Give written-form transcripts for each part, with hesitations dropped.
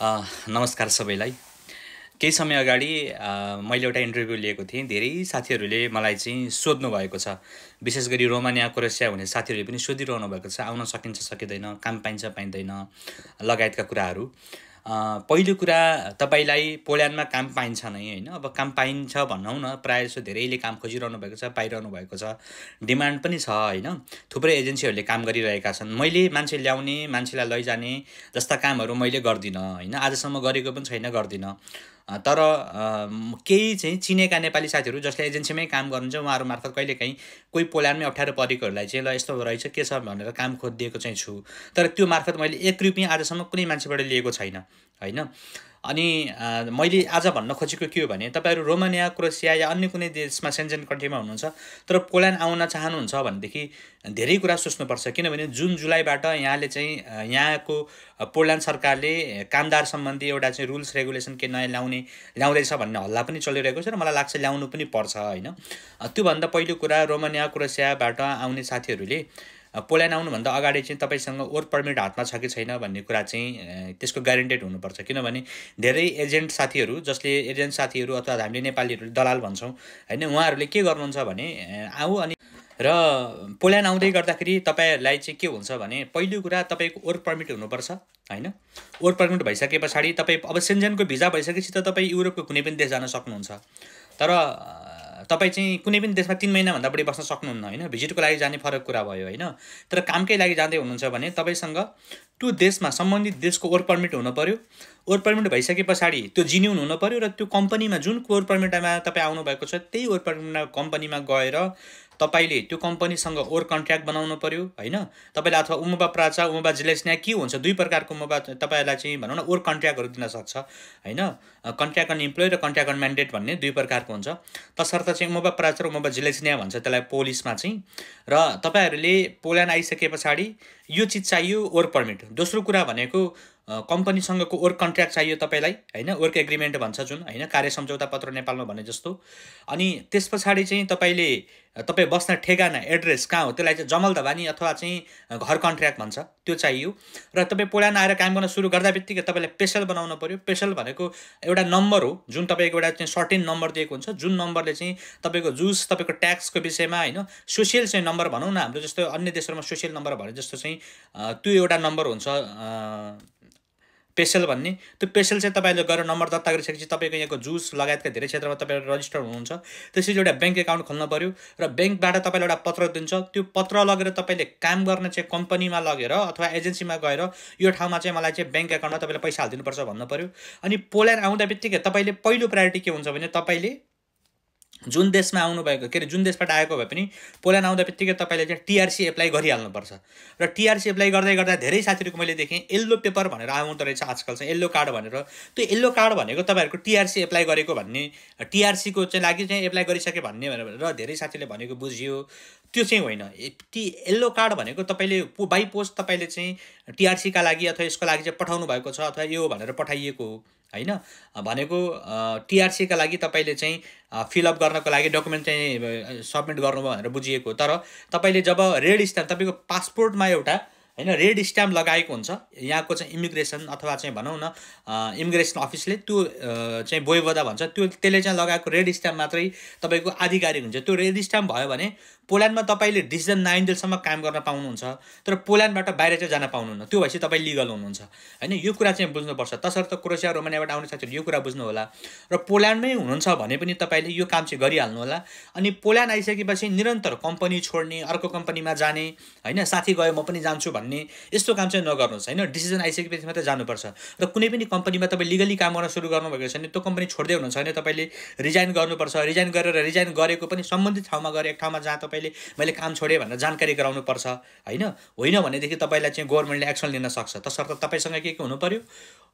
नमस्कार सबैलाई। केही समय अगाडि मैले एउटा इन्टरभ्यू लिएको थिएँ। धेरै साथीहरूले मलाई चाहिँ सोध्नु भएको छ। विशेष गरी रोमानिया क्रोएसिया हुने साथीहरूले पनि सोधिरहनु भएको छ, आउन सकिन्छ सकिँदैन, काम पाइन्छ पाइँदैन लगायतका कुराहरू। पहिलो कुरा, तपाईँलाई पोल्यान्डमा काम पाइन्छ नै होइन। अब काम पाइन्छ भनौँ न, प्रायः जसो धेरैले काम खोजिरहनु भएको छ, पाइरहनु भएको छ, डिमान्ड पनि छ होइन। थुप्रै एजेन्सीहरूले काम गरिरहेका छन्। मैले मान्छे ल्याउने, मान्छेलाई लैजाने जस्ता कामहरू मैले गर्दिनँ होइन, आजसम्म गरेको पनि छैन, गर्दिनँ। तर केही चाहिँ चिनेका नेपाली साथीहरू जसले एजेन्सीमै काम गर्नुहुन्छ, उहाँहरू मार्फत कहिलेकाहीँ कोही पोल्यान्डमै अप्ठ्यारो परेकोहरूलाई चाहिँ ल यस्तो रहेछ के छ भनेर काम खोजिदिएको चाहिँ छु। तर त्यो मार्फत मैले 1 रुपियाँ आजसम्म कुनै मान्छेबाट लिएको छैन होइन। अनि मैले आज भन्न खोजेको के हो भने, तपाईँहरू रोमानिया क्रोएसिया या अन्य कुनै देशमा सेन्जेन कन्ट्रीमा हुनुहुन्छ तर पोल्यान्ड आउन चाहनुहुन्छ भनेदेखि धेरै कुरा सोच्नुपर्छ। किनभने जुन जुलाईबाट यहाँले चाहिँ यहाँको पोल्यान्ड सरकारले कामदार सम्बन्धी एउटा चाहिँ रुल्स रेगुलेसन के नयाँ ल्याउँदैछ भन्ने हल्ला पनि चलिरहेको छ र मलाई लाग्छ ल्याउनु पनि पर्छ होइन। त्योभन्दा पहिलो कुरा, रोमानिया क्रोएसियाबाट आउने साथीहरूले पोल्यान्ड आउनुभन्दा अगाडि चाहिँ तपाईँसँग वर्क पर्मिट हातमा छ कि छैन भन्ने कुरा चाहिँ त्यसको ग्यारेन्टेड हुनुपर्छ। किनभने धेरै एजेन्ट साथीहरू अथवा हामीले नेपालीहरूले दलाल भन्छौँ होइन, उहाँहरूले के गर्नुहुन्छ भने आऊ अनि र पोल्यान्ड आउँदै गर्दाखेरि तपाईँहरूलाई चाहिँ के हुन्छ भने, पहिलो कुरा तपाईँको वर्क पर्मिट हुनुपर्छ होइन। वर्क पर्मिट भइसके पछाडि तपाईँ अब सेन्जेनको भिजा भइसकेपछि त तपाईँ युरोपको कुनै पनि देश जान सक्नुहुन्छ। तर तपाईँ चाहिँ कुनै पनि देशमा 3 महिनाभन्दा बढी बस्न सक्नुहुन्न होइन। भिजिटको लागि जाने फरक कुरा भयो होइन। तर कामकै लागि जाँदै हुनुहुन्छ भने तपाईँसँग त्यो देशमा सम्बन्धित देशको वर्क पर्मिट हुनु पऱ्यो। वर्क पर्मिट भइसके पछाडि त्यो जिन्युन हुनु पऱ्यो र त्यो कम्पनीमा जुन वर्क पर्मिटमा तपाईँ आउनुभएको छ त्यही वर्क पर्मिटमा कम्पनीमा गएर तपाईँले त्यो कम्पनीसँग वर्क कन्ट्र्याक्ट बनाउनु पऱ्यो होइन। तपाईँले अथवा उमुबा प्राचा उमुबा जिलेस्न्या के हुन्छ, 2 प्रकारको उमुबा तपाईँलाई चाहिँ भनौँ न वर्क कन्ट्र्याक्टहरू दिन सक्छ होइन। कन्ट्र्याक्ट अन इम्प्लोइ र कन्ट्र्याक्ट अन म्यान्डेट भन्ने 2 प्रकारको हुन्छ। तसर्थ चाहिँ उमुबा प्राचा र उमुबा जिलेस्न्या भन्छ त्यसलाई पोलिसमा चाहिँ। र तपाईँहरूले पोल्यान्ड आइसके पछाडि यो चिज चाहियो, वर्क पर्मिट। दोस्रो कुरा भनेको कम्पनीसँगको वर्क कन्ट्र्याक्ट चाहियो तपाईँलाई होइन, वर्क एग्रिमेन्ट भन्छ जुन होइन, कार्य सम्झौता पत्र नेपालमा भने जस्तो। अनि त्यस पछाडि चाहिँ तपाईँ बस्न ठेगाना एड्रेस कहाँ हो त्यसलाई चाहिँ जमलदबानी अथवा चाहिँ घर कन्ट्र्याक्ट भन्छ, त्यो चाहियो। र तपाईँ पोल्यान्ड आएर काम गर्न सुरु गर्दा बित्तिकै तपाईँलाई पेसल बनाउनु पऱ्यो। पेसल भनेको एउटा नम्बर हो जुन तपाईँको एउटा चाहिँ सर्टेन नम्बर दिएको हुन्छ, जुन नम्बरले चाहिँ तपाईँको तपाईँको ट्याक्सको विषयमा होइन, सोसियल चाहिँ नम्बर भनौँ न, हाम्रो जस्तो अन्य देशहरूमा सोसियल नम्बर भने जस्तो चाहिँ त्यो एउटा नम्बर हुन्छ पेसल भन्ने। त्यो पेसल चाहिँ तपाईँले गएर नम्बर दर्ता गरिसकेपछि तपाईँको यहाँको जुस लगायतका धेरै क्षेत्रमा तपाईँहरू रजिस्टर हुनुहुन्छ। त्यसपछि एउटा ब्याङ्क एकाउन्ट खोल्न पऱ्यो र ब्याङ्कबाट तपाईँलाई एउटा पत्र दिन्छ। त्यो पत्र लगेर तपाईँले काम गर्ने चाहिँ कम्पनीमा लगेर अथवा एजेन्सीमा गएर यो ठाउँमा चाहिँ मलाई चाहिँ ब्याङ्क एकाउन्टमा तपाईँले पैसा हालिदिनुपर्छ भन्नु पऱ्यो। अनि पोल्यान्ड आउँदा बित्तिकै तपाईँले पहिलो प्रायोरिटी के हुन्छ भने, तपाईँले जुन देशमा आउनुभएको के अरे जुन देशबाट आएको भए पनि पोल्यान्ड आउँदा बित्तिकै तपाईँले चाहिँ टिआरसी एप्लाई गरिहाल्नुपर्छ। र टिआरसी एप्लाई गर्दै गर्दा धेरै साथीहरूको मैले देखेँ येल्लो पेपर भनेर आउँदो रहेछ आजकल चाहिँ, येल्लो कार्ड भनेर। त्यो येल्लो कार्ड भनेको तपाईँहरूको टिआरसी एप्लाई गरेको भन्ने, टिआरसीको चाहिँ लागि चाहिँ एप्लाई गरिसके भन्ने भनेर धेरै साथीले भनेको बुझियो। त्यो चाहिँ होइन। येल्लो कार्ड भनेको तपाईँले बाई पोस्ट तपाईँले चाहिँ टिआरसीका लागि अथवा यसको लागि चाहिँ पठाउनु भएको छ अथवा यो भनेर पठाइएको हो होइन। भनेको टिआरसीका लागि तपाईँले चाहिँ फिलअप गर्नको लागि डकुमेन्ट चाहिँ सबमिट गर्नुभयो भनेर बुझिएको। तर तपाईँले जब रेड स्ट्याम्प तपाईँको पासपोर्टमा एउटा होइन रेड स्ट्याम्प लगाएको हुन्छ यहाँको चाहिँ इमिग्रेसन अथवा चाहिँ भनौँ न इमिग्रेसन अफिसले, त्यो चाहिँ बोइभोदा भन्छ, त्यसले चाहिँ लगाएको रेड स्ट्याम्प मात्रै तपाईँको आधिकारिक हुन्छ। त्यो रेड स्ट्याम्प भयो भने पोल्यान्डमा तपाईँले डिसिजन 9 दिनसम्म काम गर्न पाउनुहुन्छ, तर पोल्यान्डबाट बाहिर चाहिँ जान पाउनुहुन्न। त्यो भएपछि तपाईँ लिगल हुनुहुन्छ होइन। यो कुरा चाहिँ बुझ्नुपर्छ। तसर्थ क्रोएसिया रोमानियाबाट आउने साथीहरू यो कुरा बुझ्नु होला। र पोल्यान्डमै हुनुहुन्छ भने पनि तपाईँले यो काम चाहिँ गरिहाल्नु होला। अनि पोल्यान्ड आइसकेपछि निरन्तर कम्पनी छोड्ने, अर्को कम्पनीमा जाने होइन, साथी गयो म पनि जान्छु भन्ने यस्तो काम चाहिँ नगर्नुहोस् होइन। डिसिजन आइसकेपछि मात्रै जानुपर्छ। र कुनै पनि कम्पनीमा तपाईँ लिगली काम गर्न सुरु गर्नुभएको छ भने त्यो कम्पनी छोड्दै हुनुहुन्छ भने तपाईँले रिजाइन गर्नुपर्छ। रिजाइन गरेको पनि सम्बन्धित ठाउँमा गएर एक ठाउँमा जहाँ तपाईँले मैले काम छोडेँ भनेर जानकारी गराउनुपर्छ होइन भनेदेखि तपाईँलाई चाहिँ गभर्मेन्टले एक्सन लिन सक्छ। तसर्थ तपाईँसँग के हुनु पऱ्यो,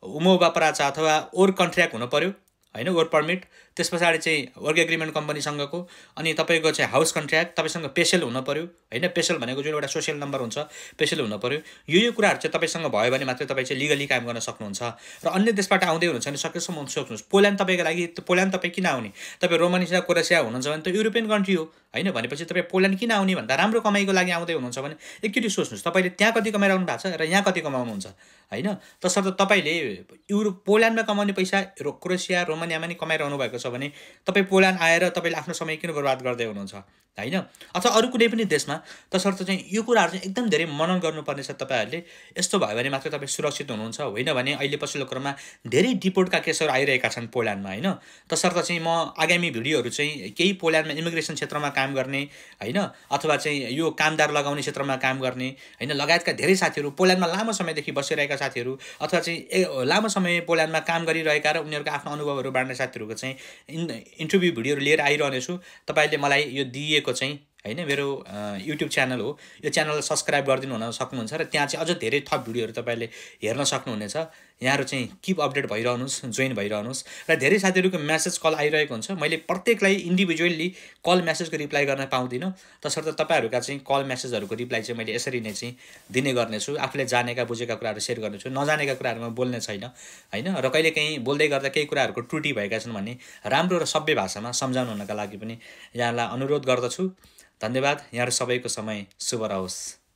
उमुबा प्राचा अथवा वर्क कन्ट्र्याक्ट हुनु पऱ्यो होइन, वर्क पर्मिट। त्यस पछाडि चाहिँ वर्क एग्रिमेन्ट कम्पनीसँगको। अनि तपाईँको चाहिँ हाउस कन्ट्र्याक्ट, तपाईँसँग पेसल हुनु पऱ्यो होइन। पेसल भनेको जुन एउटा सोसियल नम्बर हुन्छ, पेसल हुनु पऱ्यो। यो कुराहरू चाहिँ तपाईँसँग भयो भने मात्रै तपाईँ चाहिँ लिगली काम गर्न सक्नुहुन्छ। र अन्य देशबाट आउँदै हुनुहुन्छ भने सकेसम्म सोच्नुहोस्, पोल्यान्ड तपाईँको लागि, पोल्यान्ड तपाईँ किन आउने? तपाईँ रोमानिया क्रोएसिया हुनुहुन्छ भने त युरोपियन कन्ट्री हो होइन। भनेपछि तपाईँ पोल्यान्ड किन आउने भन्दा राम्रो कमाइको लागि आउँदै हुनुहुन्छ भने एकचोटि सोच्नुहोस्, तपाईँले त्यहाँ कति कमाएर आउनु भएको छ र यहाँ कति कमाउनुहुन्छ होइन। तसर्थ तपाईँले पोल्यान्डमा कमाउने पैसा क्रोएसिया रोमानियामा नि कमाइरहनु भएको छ भने तपाईँ पोल्यान्ड आएर तपाईँले आफ्नो समय किन बर्बाद गर्दै हुनुहुन्छ, होइन, अथवा अरू कुनै पनि देशमा। तसर्थ चाहिँ यो कुराहरू चाहिँ एकदम धेरै मनन गर्नुपर्ने छ तपाईँहरूले। यस्तो भयो भने मात्रै तपाईँ सुरक्षित हुनुहुन्छ, होइन भने अहिले पछिल्लो क्रममा धेरै डिपोर्टका केसहरू आइरहेका छन् पोल्यान्डमा, होइन। तसर्थ चाहिँ म आगामी भिडियोहरू चाहिँ केही पोल्यान्डमा इमिग्रेसन क्षेत्रमा काम गर्ने, होइन, अथवा चाहिँ यो कामदार लगाउने क्षेत्रमा काम गर्ने, होइन, लगायतका धेरै साथीहरू पोल्यान्डमा लामो समयदेखि बसिरहेका साथीहरू, अथवा चाहिँ लामो समय पोल्यान्डमा काम गरिरहेका र उनीहरूको आफ्नो अनुभवहरू बाँड्ने साथीहरूको चाहिँ इन्टरभ्यू भिडियोहरू लिएर आइरहनेछु। तपाईँले मलाई यो दिएको चाहिँ, होइन, मेरो युट्युब च्यानल हो, यो च्यानल सब्सक्राइब गरिदिनु हुन सक्नुहुन्छ र त्यहाँ चाहिँ अझ धेरै थप भिडियोहरू तपाईँले हेर्न सक्नुहुनेछ। यहाँहरू चाहिँ किप अपडेट भइरहनुहोस्, जोइन भइरहनुहोस्। र धेरै साथीहरूको म्यासेज कल आइरहेको हुन्छ, मैले प्रत्येकलाई इन्डिभिजुअल्ली कल म्यासेजको रिप्लाई गर्न पाउँदिनँ। तसर्थ तपाईँहरूका चाहिँ कल म्यासेजहरूको रिप्लाई चाहिँ मैले यसरी नै चाहिँ दिने गर्नेछु। आफूले जानेका बुझेका कुराहरू सेयर गर्नेछु, नजानेका कुराहरूमा बोल्ने छैन, होइन। र कहिलेकाहीँ बोल्दै गर्दा केही कुराहरूको त्रुटि भएका छन् भने राम्रो र सभ्य भाषामा सम्झाउनु हुनका लागि पनि यहाँलाई अनुरोध गर्दछु। धन्यवाद। यहाँहरू सबैको समय शुभ रहोस्।